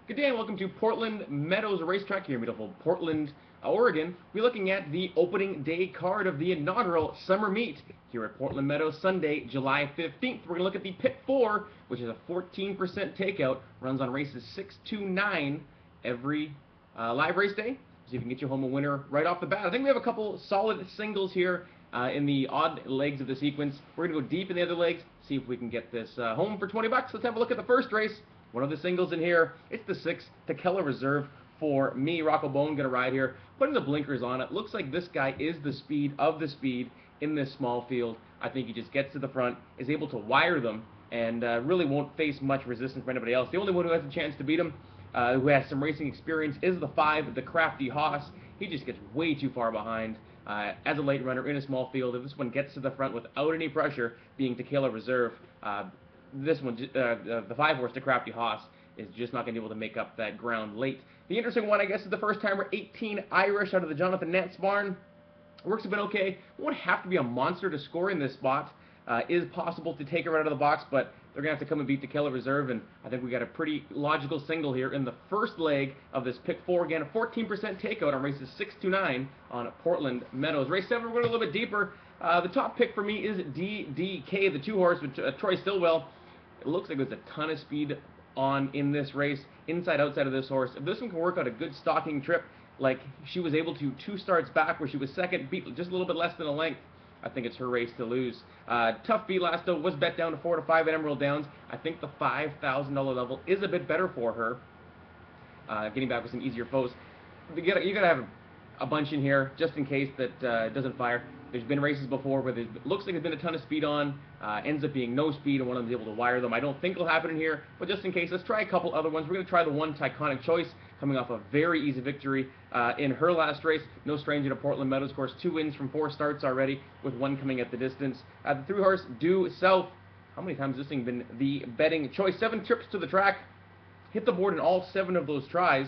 Good day and welcome to Portland Meadows Racetrack here in beautiful Portland, Oregon. We're looking at the opening day card of the inaugural summer meet here at Portland Meadows Sunday, July 15th. We're going to look at the Pick 4, which is a 14% takeout, runs on races 6 to 9 every live race day. So you can get you home a winner right off the bat. I think we have a couple solid singles here in the odd legs of the sequence. We're going to go deep in the other legs, see if we can get this home for 20 bucks. Let's have a look at the first race. One of the singles in here, it's the 6 Tequila Reserve for me. Rocco Bone going to ride here, putting the blinkers on it. Looks like this guy is the speed of the speed in this small field. I think he just gets to the front, is able to wire them, and really won't face much resistance from anybody else. The only one who has a chance to beat him, who has some racing experience, is the 5, the Crafty Haas. He just gets way too far behind as a late runner in a small field. If this one gets to the front without any pressure, being Tequila Reserve, this one, the 5-horse, the Crafty Haas, is just not going to be able to make up that ground late. The interesting one, I guess, is the first timer, 18 Irish out of the Jonathan Nance barn. Works have been okay. Won't have to be a monster to score in this spot. Is possible to take her out of the box, but they're going to have to come and beat Tequila Reserve, and I think we got a pretty logical single here in the first leg of this Pick 4. Again, a 14% takeout on races 6 to 9 on Portland Meadows. Race 7, we're going a little bit deeper. The top pick for me is DDK, the 2-horse with Troy Stillwell. It looks like there's a ton of speed on in this race, inside, outside of this horse. If this one can work out a good stalking trip, like she was able to 2 starts back where she was second, beat just a little bit less than a length, I think it's her race to lose. Tough beat last, though, was bet down to 4 to 5 at Emerald Downs. I think the $5,000 level is a bit better for her, getting back with some easier foes. You gotta have a bunch in here, just in case that it doesn't fire. There's been races before where it looks like there's been a ton of speed on, ends up being no speed, and one of them's able to wire them. I don't think it'll happen in here, but just in case, let's try a couple other ones. We're going to try the 1 Tyconic Choice, coming off a very easy victory in her last race. No stranger to Portland Meadows, of course, 2 wins from 4 starts already, with 1 coming at the distance. The 3-horse, Due South. How many times has this thing been the betting choice? 7 trips to the track, hit the board in all 7 of those tries.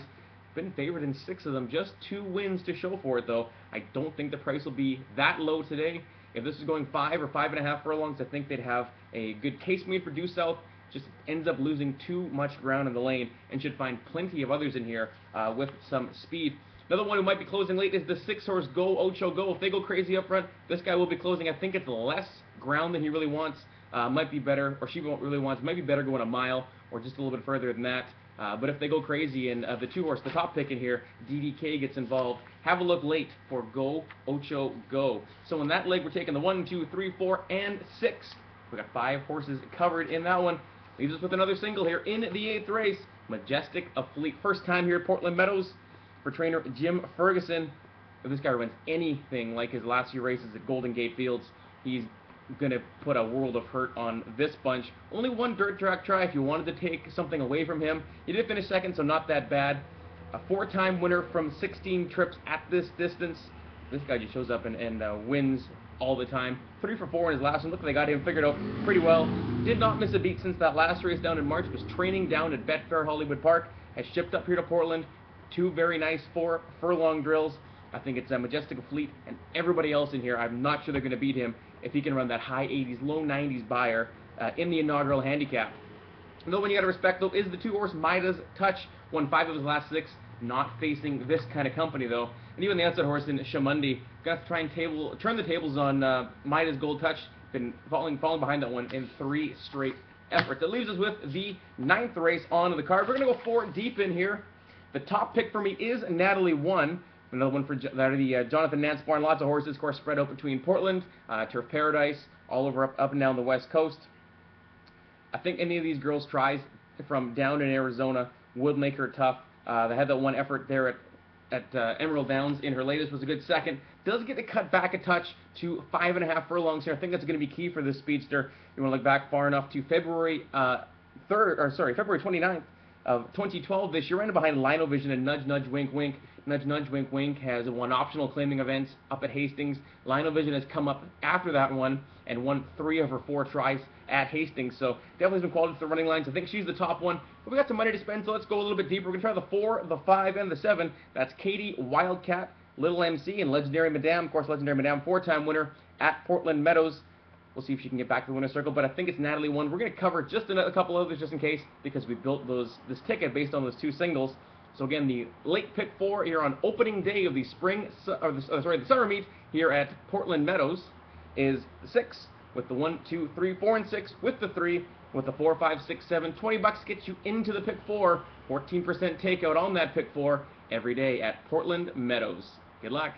Been favored in 6 of them, just 2 wins to show for it, though. I don't think the price will be that low today. If this is going 5 or 5.5 furlongs, I think they'd have a good case made for Due South. Just ends up losing too much ground in the lane, and should find plenty of others in here with some speed. Another one who might be closing late is the 6-horse Go Ocho Go. If they go crazy up front, this guy will be closing. I think it's less ground than he really wants. Might be better, or she won't really wants. Might be better going a mile or just a little bit further than that. But if they go crazy and the 2-horse, the top pick in here, DDK, gets involved, have a look late for Go Ocho Go. So in that leg, we're taking the 1, 2, 3, 4, and 6. We got 5 horses covered in that one. Leaves us with another single here in the 8th race, Majestic of Fleet. First time here at Portland Meadows for trainer Jim Ferguson. If this guy wins anything like his last few races at Golden Gate Fields, he's going to put a world of hurt on this bunch. Only 1 dirt track try if you wanted to take something away from him. He did finish second, so not that bad. A 4-time winner from 16 trips at this distance. This guy just shows up and wins all the time. 3 for 4 in his last one. Look, they got him figured out pretty well. Did not miss a beat since that last race down in March. Was training down at Betfair Hollywood Park. Has shipped up here to Portland. 2 very nice 4 furlong drills. I think it's a Majestic of Fleet and everybody else in here. I'm not sure they're going to beat him if he can run that high 80s, low 90s buyer in the inaugural handicap. Another one you got to respect, though, is the 2-horse Midas Touch. Won 5 of his last 6, not facing this kind of company, though. And even the outside horse in Shamundi, got to try and turn the tables on Midas Gold Touch. Been falling behind that one in 3 straight efforts. That leaves us with the 9th race on the card. We're going to go 4 deep in here. The top pick for me is Natalie 1. Another one for the Jonathan Nance barn. Lots of horses, of course, spread out between Portland, Turf Paradise, all over up and down the West Coast. I think any of these girls' tries from down in Arizona would make her tough. They had that 1 effort there at Emerald Downs in her latest, was a good second. Does get to cut back a touch to 5.5 furlongs here. I think that's going to be key for this speedster. You want to look back far enough to February 29th of 2012. This year, ran behind Lino Vision and Nudge Nudge Wink Wink. Nudge Nudge Wink Wink has won optional claiming events up at Hastings. Lino Vision has come up after that one and won 3 of her 4 tries at Hastings. So definitely some quality to the running lines. I think she's the top one. But we got some money to spend, so let's go a little bit deeper. We're going to try the 4, the 5, and the 7. That's Katie Wildcat, Little MC, and Legendary Madame. Of course, Legendary Madame, 4-time winner at Portland Meadows. We'll see if she can get back to the winner's circle, but I think it's Natalie won. We're going to cover just a couple others just in case, because we built this ticket based on those 2 singles. So again, the late pick 4 here on opening day of the the summer meet here at Portland Meadows is 6 with the 1, 2, 3, 4, and 6 with the 3 with the 4, 5, 6, 7. $20 gets you into the pick 4. 14% takeout on that pick 4 every day at Portland Meadows. Good luck.